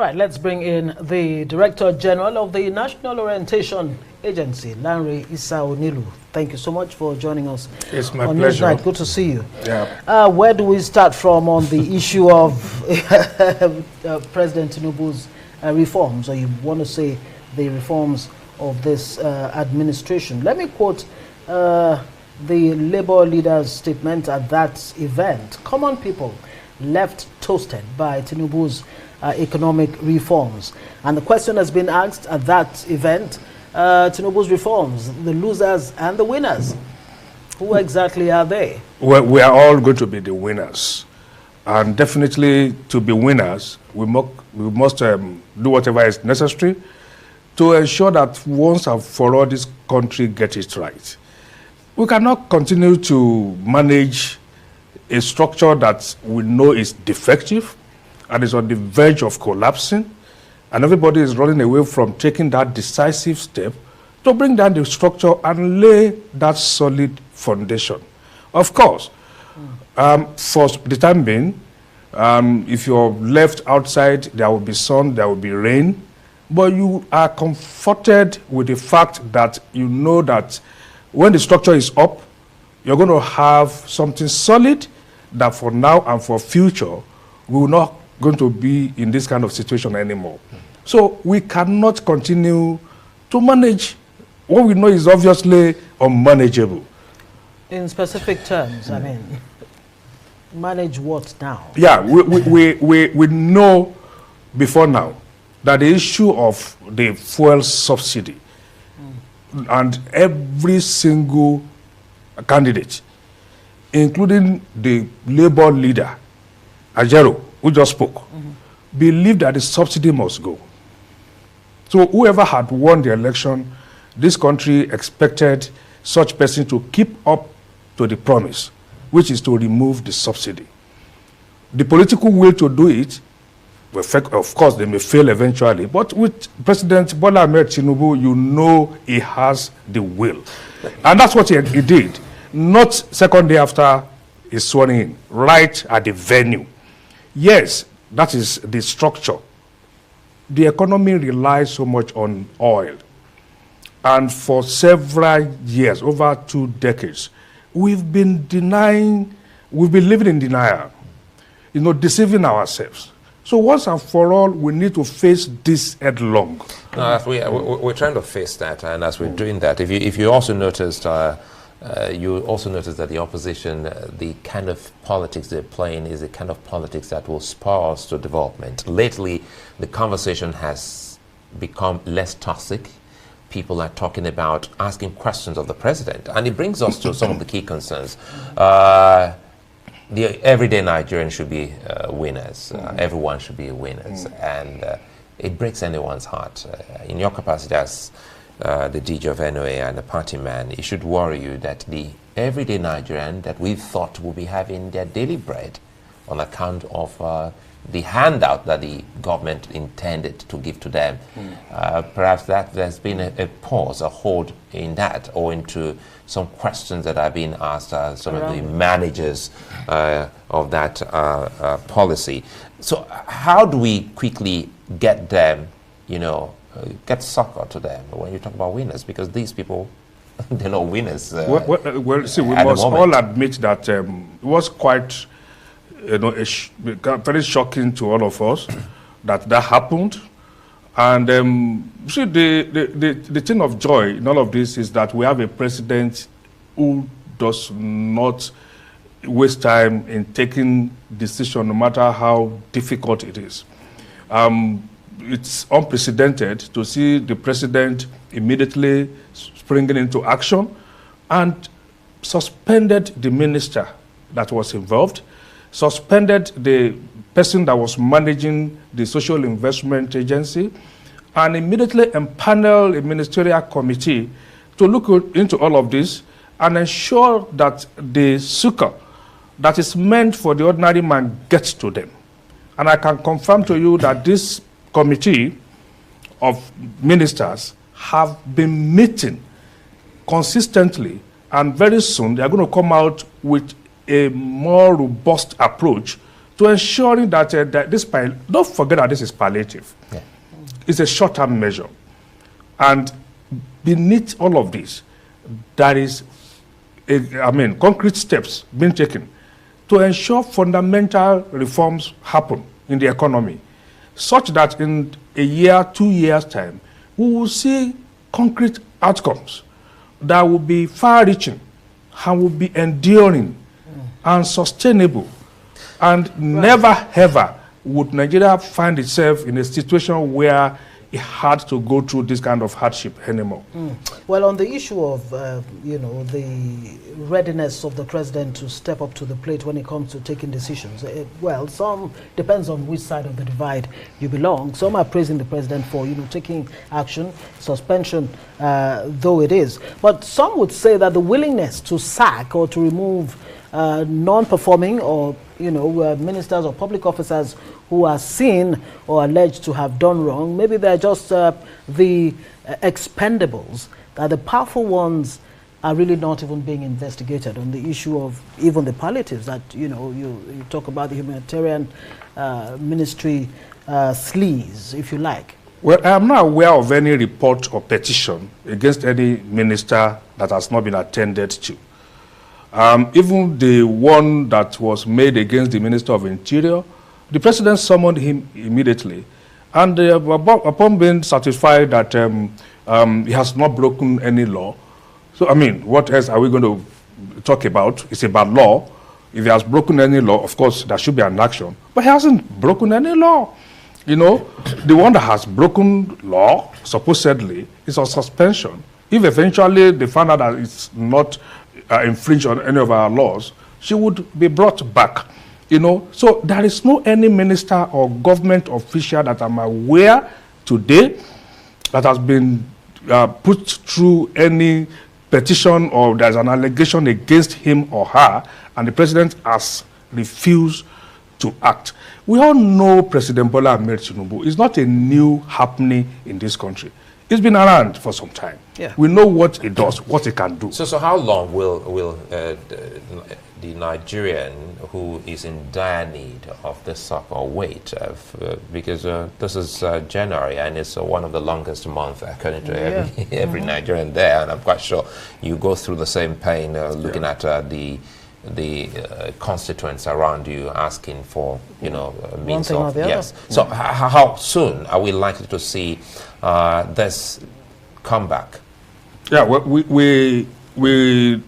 right, let's bring in the Director General of the National Orientation Agency, Lanre Issa-Onilu. Thank you so much for joining us. It's my on pleasure. Newsnight. Good to see you. Yeah. Where do we start from on the issue of President Tinubu's reforms, or you want to say the reforms of this administration? Let me quote the Labour leader's statement at that event. Common people left toasted by Tinubu's economic reforms. And the question has been asked at that event, Tinubu's reforms, the losers and the winners. Who exactly are they? Well, we are all going to be the winners. And definitely to be winners, we must do whatever is necessary to ensure that once and for all this country gets it right. We cannot continue to manage a structure that we know is defective and is on the verge of collapsing, and everybody is running away from taking that decisive step to bring down the structure and lay that solid foundation. Of course, for the time being, if you're left outside, there will be sun, there will be rain, but you are comforted with the fact that you know that when the structure is up, you're going to have something solid that for now and for future, we will not going to be in this kind of situation anymore. So we cannot continue to manage what we know is obviously unmanageable. In specific terms, I mean, manage what now? Yeah, we know before now that the issue of the fuel subsidy and every single candidate, including the Labour leader, Ajero, who just spoke, believed that the subsidy must go. So whoever had won the election, this country expected such person to keep up to the promise, which is to remove the subsidy. The political will to do it, well, of course, they may fail eventually, but with President Bola Ahmed Tinubu, you know he has the will. And that's what he did, not second day after he's sworn in, right at the venue. Yes, that is the structure. The economy relies so much on oil. And for several years, over 2 decades, we've been living in denial, deceiving ourselves. So once and for all, we need to face this headlong. No, we're trying to face that, and as we're doing that, if you also noticed, you also notice that the opposition, the kind of politics they're playing is the kind of politics that will spur us to development. Lately, the conversation has become less toxic. People are talking about asking questions of the president, and it brings us to some of the key concerns. The everyday Nigerian should be winners. Everyone should be winners, and it breaks anyone's heart. In your capacity as the DG of NOA and a party man, it should worry you that the everyday Nigerian that we thought would be having their daily bread on account of the handout that the government intended to give to them, perhaps that there's been a pause, a hold in that, owing to some questions that are being asked some of the managers of that policy. So how do we quickly get them, get succor to them when you talk about winners? Because these people, they're not winners. Well, see, we must all admit that it was quite, very shocking to all of us that happened. And see, the thing of joy in all of this is that we have a president who does not waste time in taking decisions, no matter how difficult it is. It's unprecedented to see the president immediately springing into action and suspended the minister that was involved, suspended the person that was managing the Social Investment Agency, and immediately empaneled a ministerial committee to look into all of this and ensure that the succor that is meant for the ordinary man gets to them. And I can confirm to you that this committee of ministers have been meeting consistently, and very soon they are going to come out with a more robust approach to ensuring that, don't forget that this is palliative. Yeah. It's a short-term measure. And beneath all of this, there is, concrete steps being taken to ensure fundamental reforms happen in the economy, such that in a year, 2 years' time, we will see concrete outcomes that will be far-reaching and will be enduring and sustainable. And never, ever would Nigeria find itself in a situation where it had to go through this kind of hardship anymore. Well, on the issue of, the readiness of the president to step up to the plate when it comes to taking decisions, well, some depends on which side of the divide you belong. Some are praising the president for, taking action, suspension, though it is. But some would say that the willingness to sack or to remove non-performing or ministers or public officers who are seen or alleged to have done wrong, maybe they're just the expendables, that the powerful ones are really not even being investigated on the issue of even the palliatives that, you talk about, the humanitarian ministry sleaze, if you like. Well, I am not aware of any report or petition against any minister that has not been attended to. Even the one that was made against the Minister of Interior, the president summoned him immediately. And upon being satisfied that he has not broken any law, so, what else are we going to talk about? It's about law. If he has broken any law, of course, there should be an action. But he hasn't broken any law. The one that has broken law, supposedly, is on suspension. If eventually they find out that it's not infringe on any of our laws, she would be brought back. So there is no any minister or government official that I'm aware today that has been put through any petition or there's an allegation against him or her, and the president has refused to act. We all know President Bola Ahmed Tinubu is not a new happening in this country. It's been around for some time. Yeah. We know what it does, what it can do. So how long will the Nigerian who is in dire need of this support wait? Because this is January and it's one of the longest months according to every Nigerian there, and I'm quite sure you go through the same pain looking at the constituents around you asking for means of yes. So how soon are we likely to see this come back? Yeah, well, we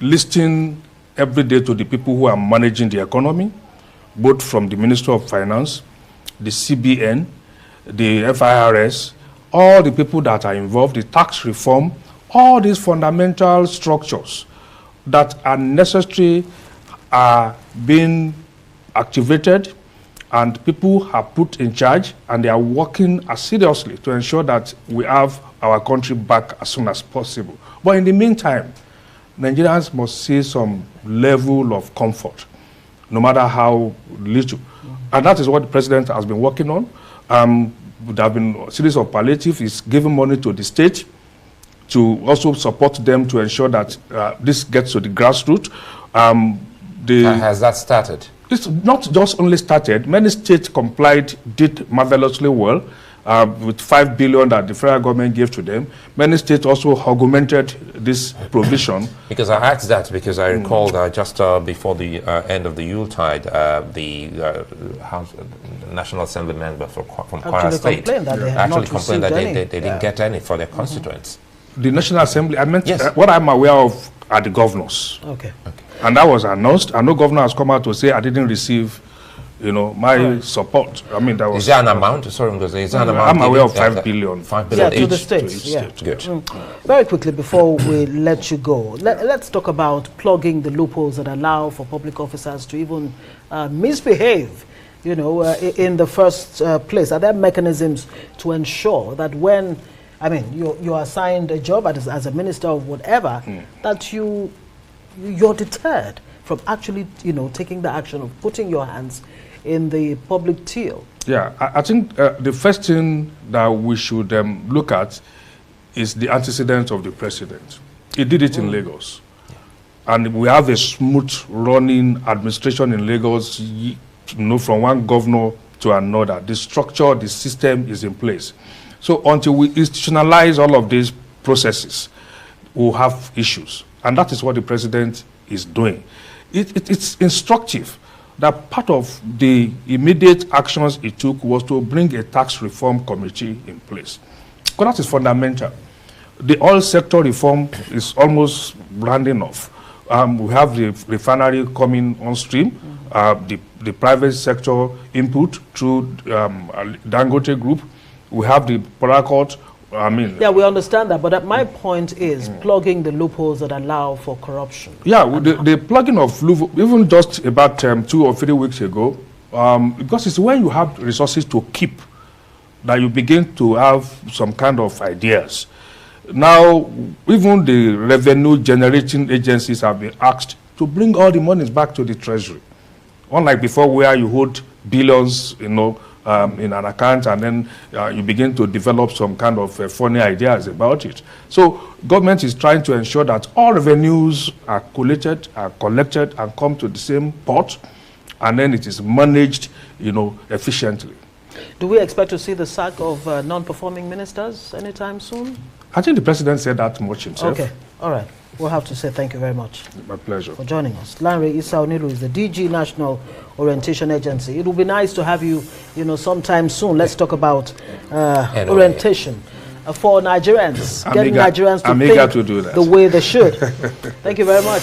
listen every day to the people who are managing the economy, both from the Ministry of Finance, the CBN, the FIRS, all the people that are involved, the tax reform, all these fundamental structures that are necessary are being activated, and people are put in charge, and they are working seriously to ensure that we have our country back as soon as possible. But in the meantime, Nigerians must see some level of comfort, no matter how little. And that is what the president has been working on. There have been a series of palliatives. He's giving money to the state to also support them to ensure that this gets to the grassroots. Has that started? It's not just only started. Many states complied, did marvelously well with 5 billion that the federal government gave to them. Many states also augmented this provision. Because I asked that because I recall that just before the end of the Yuletide, the National Assembly member from Kwara State actually complained that they didn't get any for their constituents. The National Assembly, I meant yes. What I'm aware of are the governors. Okay. And that was announced, and no governor has come out to say I didn't receive, my support. That was. Is there an amount? Sorry, is there an amount? I'm aware of 5 billion. 5 billion to the states. State. Good. Very quickly before we let you go, let's talk about plugging the loopholes that allow for public officers to even misbehave. In the first place, are there mechanisms to ensure that when, you're assigned a job as a minister of whatever, that you're deterred from actually, taking the action of putting your hands in the public till? Yeah, I think the first thing that we should look at is the antecedents of the president. He did it in Lagos. And we have a smooth running administration in Lagos from one governor to another. The structure, the system is in place. So until we institutionalize all of these processes, we'll have issues. And that is what the president is doing. It's instructive that part of the immediate actions he took was to bring a tax reform committee in place. Because that is fundamental. The oil sector reform is almost rounding off. We have the refinery coming on stream, the private sector input through Dangote Group. We have the Paracourt. Yeah, we understand that, but my point is plugging the loopholes that allow for corruption. Yeah, the plugging of loopholes, even just about 2 or 3 weeks ago, because it's when you have resources to keep that you begin to have some kind of ideas. Now, even the revenue generating agencies have been asked to bring all the monies back to the treasury. Unlike before, where you hold billions, in an account, and then you begin to develop some kind of funny ideas about it. So government is trying to ensure that all revenues are collected, and come to the same pot, and then it is managed, efficiently. Do we expect to see the sack of non-performing ministers anytime soon? I think the president said that much himself. Okay, all right. We'll have to say thank you very much. My pleasure. For joining us. Lanre Issa-Onilu is the DG National Orientation Agency. It will be nice to have you, sometime soon. Let's talk about orientation for Nigerians. Getting Nigerians to think to do that. the way they should. Thank you very much.